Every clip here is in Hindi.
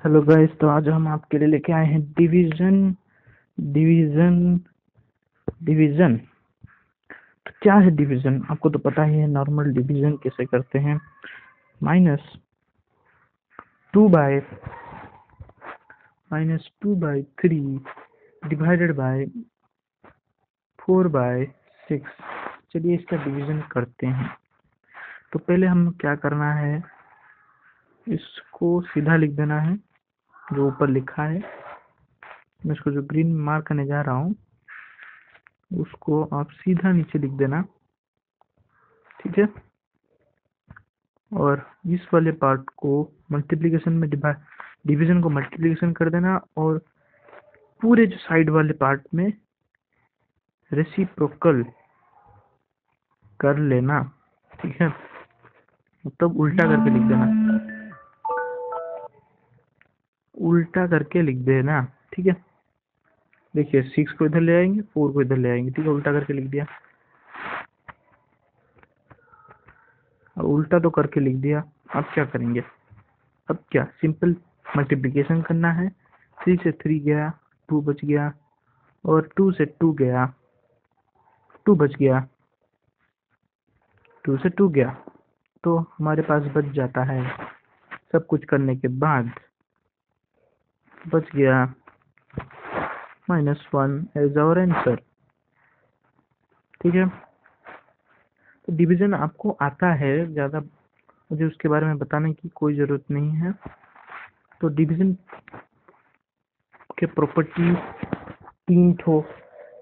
हेलो गाइस, तो आज हम आपके लिए लेके आए हैं डिवीजन डिवीजन डिवीजन। तो क्या है डिवीजन? आपको तो पता ही है नॉर्मल डिवीजन कैसे करते हैं। -2/3 डिवाइडेड बाय 4/6। चलिए इसका डिवीजन करते हैं। तो पहले हम क्या करना है, इसको सीधा लिख देना है जो ऊपर लिखा है। मैं इसको जो ग्रीन मार्क करने जा रहा हूँ उसको आप सीधा नीचे लिख देना, ठीक है। और इस वाले पार्ट को मल्टीप्लिकेशन में डिवीजन को मल्टीप्लिकेशन कर देना और पूरे जो साइड वाले पार्ट में रेसिप्रोकल कर लेना, ठीक है। तब उल्टा करके लिख देना, उल्टा करके लिख देना, ठीक है। देखिए 6 को इधर ले आएंगे, 4 को इधर ले आएंगे, ठीक है। उल्टा करके लिख दिया। अब उल्टा तो करके लिख दिया, अब क्या करेंगे? अब क्या सिंपल मल्टीप्लिकेशन करना है। 3 से 3 गया, 2 बच गया, और 2 से 2 गया, 2 बच गया, 2 से 2 गया, तो हमारे पास बच जाता है। सब कुछ करने के बाद बच गया -1 एज आवर आंसर, ठीक है। तो डिवीजन आपको आता है, ज़्यादा मुझे उसके बारे में बताने की कोई ज़रूरत नहीं है। तो डिवीजन के प्रॉपर्टी 3 ठो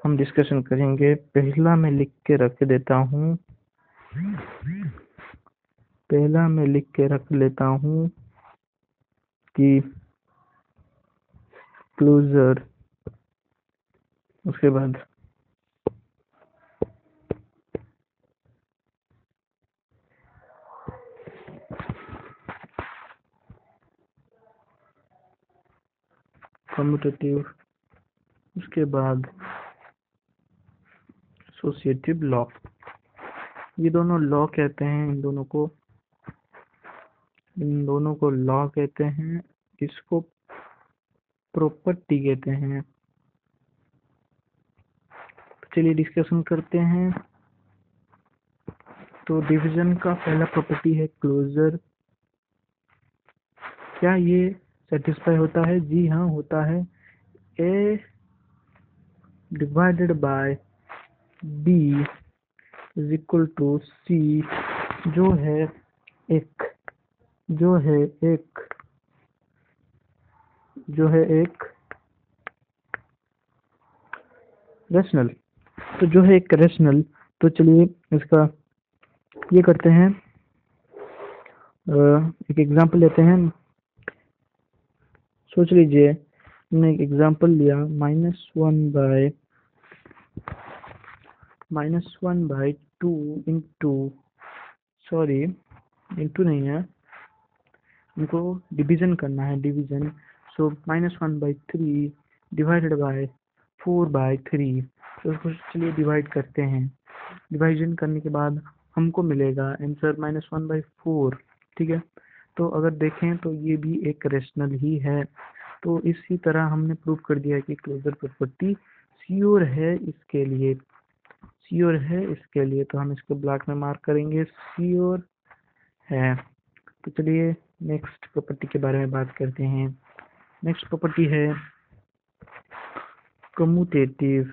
हम डिस्कशन करेंगे। पहला मैं लिख के रख देता हूँ, कि क्लोजर, उसके बाद कम्यूटेटिव, उसके बाद एसोसिएटिव लॉ। ये दोनों लॉ कहते हैं, इन दोनों को लॉ कहते हैं, इसको प्रॉपर्टी कहते हैं। चलिए डिस्कशन करते हैं। तो डिवीजन का पहला प्रॉपर्टी है क्लोजर। क्या ये सेटिस्फाई होता है? जी हाँ, होता है। A divided by B is equal to C, जो है एक रेशनल। तो जो है एक रेशनल, तो चलिए इसका ये करते हैं। एक एग्जांपल लेते हैं। सोच लीजिए, हमने एक एग्जांपल लिया -1/2 इंटू, सॉरी इंटू नहीं है, हमको डिवीजन करना है, डिवीजन। So -1/3 divided by 4/3। तो उसको चलिए डिवाइड करते हैं। डिवाइजन करने के बाद हमको मिलेगा आंसर -1/4, ठीक है। तो अगर देखें तो ये भी एक रेशनल ही है। तो इसी तरह हमने प्रूव कर दिया कि क्लोजर प्रॉपर्टी श्योर है इसके लिए, तो हम इसको ब्लॉक में मार्क करेंगे, श्योर है। तो चलिए नेक्स्ट प्रॉपर्टी के बारे में बात करते हैं। नेक्स्ट प्रॉपर्टी है कम्यूटेटिव।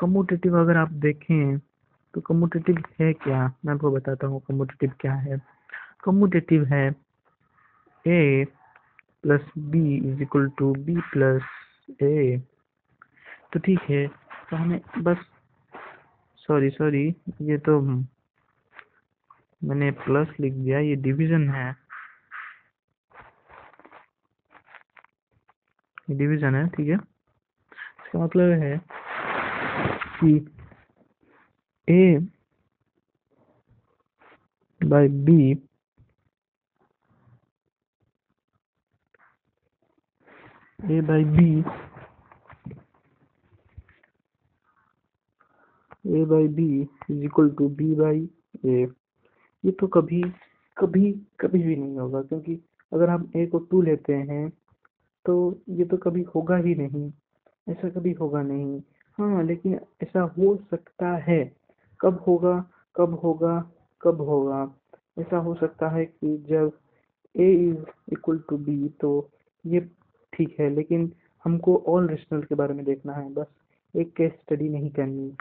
कम्यूटेटिव अगर आप देखें तो कम्यूटेटिव है क्या, मैं आपको बताता हूँ कम्यूटेटिव क्या है। कम्यूटेटिव है a plus b is equal to b plus a। तो ठीक है, तो हमें बस सॉरी ये तो मैंने प्लस लिख दिया, ये डिवीजन है, ठीक है। इसका मतलब है कि a by b is equal to b by A, ये तो कभी कभी कभी भी नहीं होगा, क्योंकि अगर हम ए को 2 लेते हैं तो ये तो कभी होगा ही नहीं, ऐसा कभी होगा नहीं। हाँ, लेकिन ऐसा हो सकता है। कब होगा, कब होगा, कब होगा? ऐसा हो सकता है कि जब a is equal to b, तो ये ठीक है, लेकिन हमको ऑल रेशनल के बारे में देखना है, बस एक केस स्टडी नहीं करनी।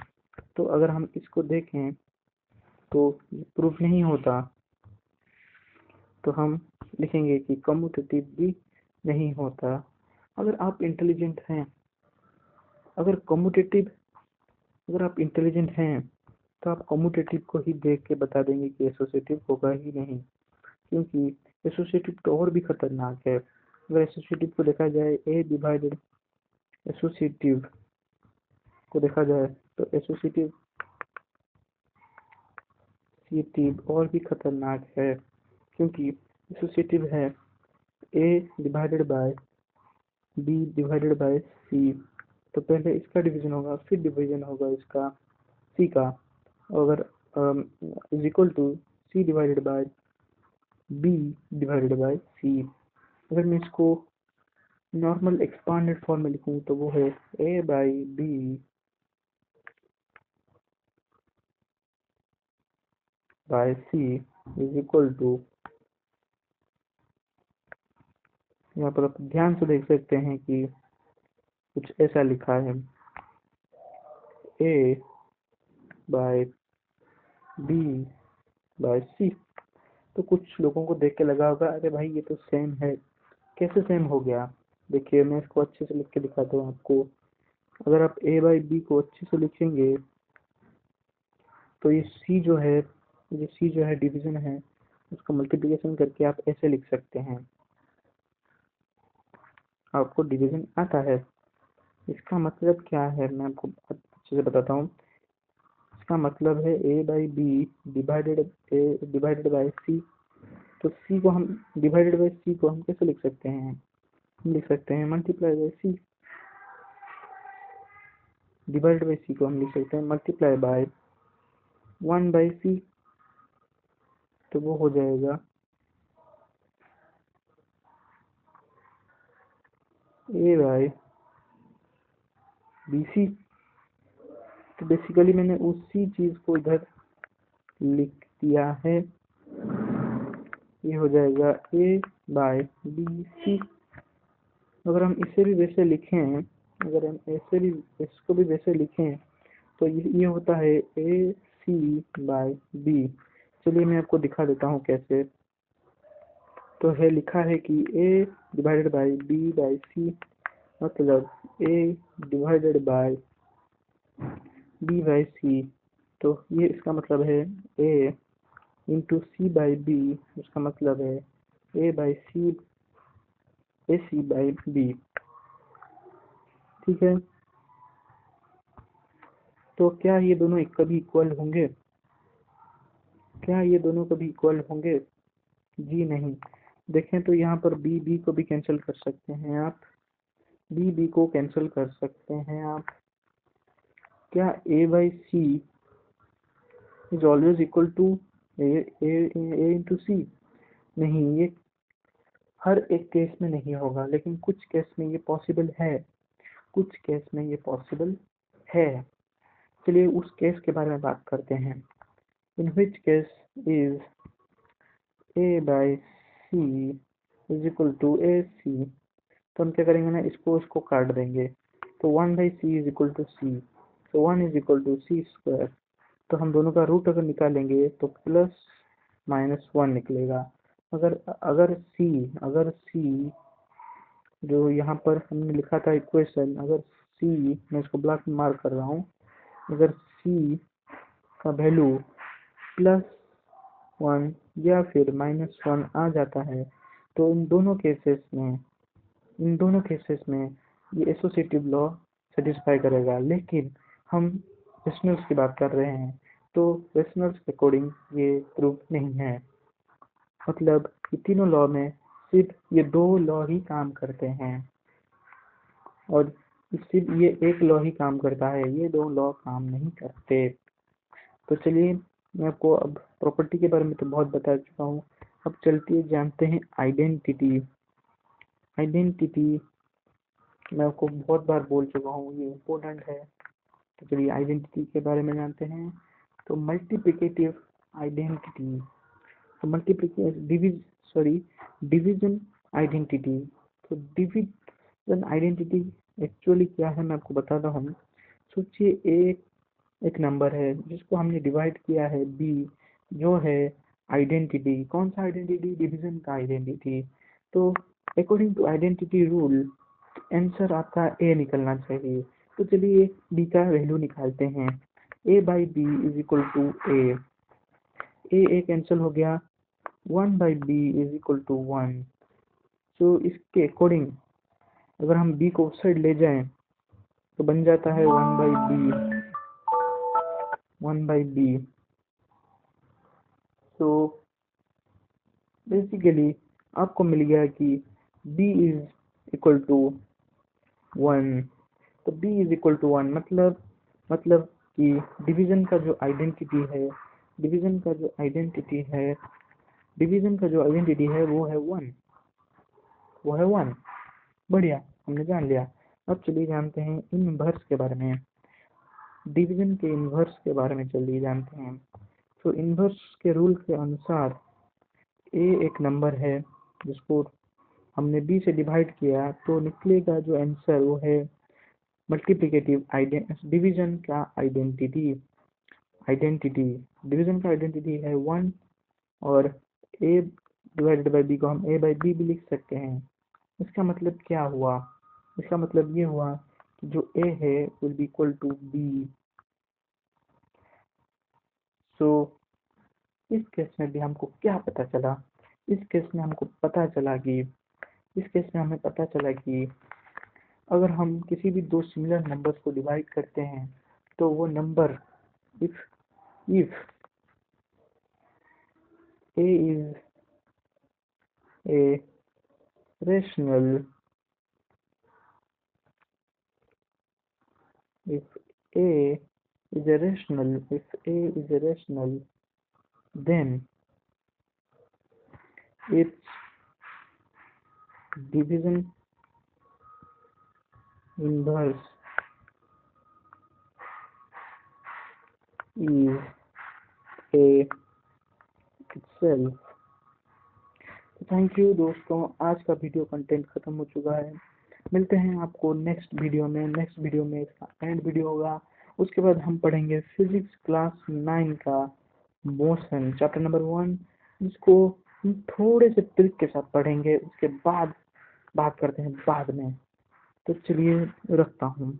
तो अगर हम इसको देखें तो प्रूफ नहीं होता, तो हम लिखेंगे कि कम्यूटेटिव भी नहीं होता। अगर आप इंटेलिजेंट हैं, अगर कम्यूटेटिव अगर आप इंटेलिजेंट हैं तो आप कम्यूटेटिव को ही देख के बता देंगे कि एसोसिएटिव होगा ही नहीं, क्योंकि एसोसिएटिव तो और भी खतरनाक है। अगर एसोसिएटिव को देखा जाए, ए डिवाइडेड एसोसिएटिव को देखा जाए तो एसोसिएटिव और भी खतरनाक है, क्योंकि एसोसिएटिव है A divided by B divided by C. तो पहले इसका डिवीजन होगा, फिर डिवीजन होगा इसका सी का, अगर is equal to C divided by B divided by C. अगर मैं इसको नॉर्मल एक्सपांडेड फॉर्म में लिखूं तो वो है A by B by C is equal to, यहाँ पर आप ध्यान से देख सकते हैं कि कुछ ऐसा लिखा है, ए बाय बी बाय सी। तो कुछ लोगों को देख के लगा होगा, अरे भाई ये तो सेम है, कैसे सेम हो गया? देखिए, मैं इसको अच्छे से लिख के दिखाता हूँ आपको। अगर आप ए बाई बी को अच्छे से लिखेंगे तो ये सी जो है डिवीजन है, उसका मल्टीप्लिकेशन करके आप ऐसे लिख सकते हैं। आपको डिवीजन आता है, इसका मतलब क्या है मैं आपको अच्छे से बताता हूँ। इसका मतलब है A by B divided by सी। तो सी को हम डिवाइडेड बाई सी को हम कैसे लिख सकते हैं? हम लिख सकते हैं multiply by C. Divided by C को हम लिख सकते हैं मल्टीप्लाई बाय 1 बाई सी। तो वो हो जाएगा ए बाई बी सी। तो बेसिकली मैंने उसी चीज को इधर लिख दिया है, ये हो जाएगा ए बाय बी सी। अगर हम इसे भी वैसे लिखें, अगर हम ऐसे भी इसको भी वैसे लिखें तो ये होता है ए सी बाय बी। चलिए मैं आपको दिखा देता हूँ कैसे। तो है लिखा है कि A divided by B by C, मतलब A divided by B by C. तो ये इसका मतलब है A into C by B, उसका मतलब है A by C, A C by B. ठीक है, तो क्या ये दोनों कभी इक्वल होंगे? क्या ये दोनों कभी इक्वल होंगे? जी नहीं। देखें तो यहाँ पर बी बी को भी कैंसिल कर सकते हैं आप, बी बी को कैंसिल कर सकते हैं आप। क्या A by C is always equal to A into C? नहीं, ये हर एक केस में नहीं होगा, लेकिन कुछ केस में ये पॉसिबल है, कुछ केस में ये पॉसिबल है। चलिए उस केस के बारे में बात करते हैं। In which case is A by C is equal to A C. तो हम क्या करेंगे ना, इसको काट देंगे। तो 1 by C is equal to C, तो 1 is equal to C square. तो हम दोनों का रूट अगर निकालेंगे तो प्लस माइनस 1 निकलेगा। अगर अगर सी जो यहाँ पर हमने लिखा था इक्वेशन, अगर सी, मैं इसको ब्लॉक में मार्क कर रहा हूँ, अगर सी का वैल्यू +1 या फिर -1 आ जाता है तो इन दोनों केसेस में ये एसोसिएटिव लॉ सेटिस्फाई करेगा। लेकिन हम रेशनल्स की बात कर रहे हैं, तो रेशनल्स के अकॉर्डिंग ये प्रूफ नहीं है। मतलब ये तीनों लॉ में सिर्फ ये 2 लॉ ही काम करते हैं, और सिर्फ ये एक लॉ ही काम करता है, ये 2 लॉ काम नहीं करते। तो चलिए मैं आपको अब प्रॉपर्टी के बारे में तो बहुत बता चुका हूँ। अब चलते जानते हैं आइडेंटिटी। आइडेंटिटी मैं आपको बहुत बार बोल चुका हूँ, ये इम्पोर्टेंट है। तो चलिए आइडेंटिटी के बारे में जानते हैं। तो मल्टीप्लिकेटिव आइडेंटिटी, तो डिवीजन आइडेंटिटी। तो डिवीजन आइडेंटिटी एक्चुअली क्या है मैं आपको बताता हूँ। सोचिए एक नंबर है जिसको हमने डिवाइड किया है बी, जो है आइडेंटिटी। कौन सा आइडेंटिटी? डिवीजन का आइडेंटिटी। तो according to identity rule answer आपका ए निकलना चाहिए। तो चलिए बी का वैल्यू निकालते हैं। A by B is equal to A. A cancel हो गया, 1 by B is equal to 1। तो इसके अकॉर्डिंग अगर हम बी को उस साइड ले जाएं तो बन जाता है 1 बाई बी, 1 बाई बी। तो बेसिकली आपको मिल गया कि b इज इक्वल टू 1। तो b इज इक्वल टू 1 मतलब कि डिवीजन का जो आइडेंटिटी है, डिवीजन का जो आइडेंटिटी है, डिवीजन का जो आइडेंटिटी है वो है 1, वो है 1। बढ़िया, हमने जान लिया। अब चलिए जानते हैं इनवर्स के बारे में। डिवीजन के इनवर्स के बारे में चलिए जानते हैं। तो इनवर्स के रूल के अनुसार ए एक नंबर है जिसको हमने बी से डिवाइड किया, तो निकलेगा जो आंसर वो है मल्टीप्लिकेटिव डिवीजन का आइडेंटिटी। डिवीजन का आइडेंटिटी है 1, और ए डिवाइडेड बाई बी को हम ए बाई बी भी लिख सकते हैं। इसका मतलब क्या हुआ? इसका मतलब ये हुआ कि जो ए है will be equal to B. So इस केस में भी हमको क्या पता चला? इस केस में हमको पता चला कि इस केस में हमें पता चला कि अगर हम किसी भी दो सिमिलर नंबर्स को डिवाइड करते हैं तो वो number if a is a rational, if a is a rational, then its division inverse is a itself। Thank you दोस्तों, आज का वीडियो कंटेंट खत्म हो चुका है। मिलते हैं आपको नेक्स्ट वीडियो में इसका एंड वीडियो होगा। उसके बाद हम पढ़ेंगे फिजिक्स क्लास 9 का मोशन चैप्टर नंबर 1, जिसको हम थोड़े से ट्रिक के साथ पढ़ेंगे। उसके बाद बात करते हैं बाद में। तो चलिए रखता हूँ।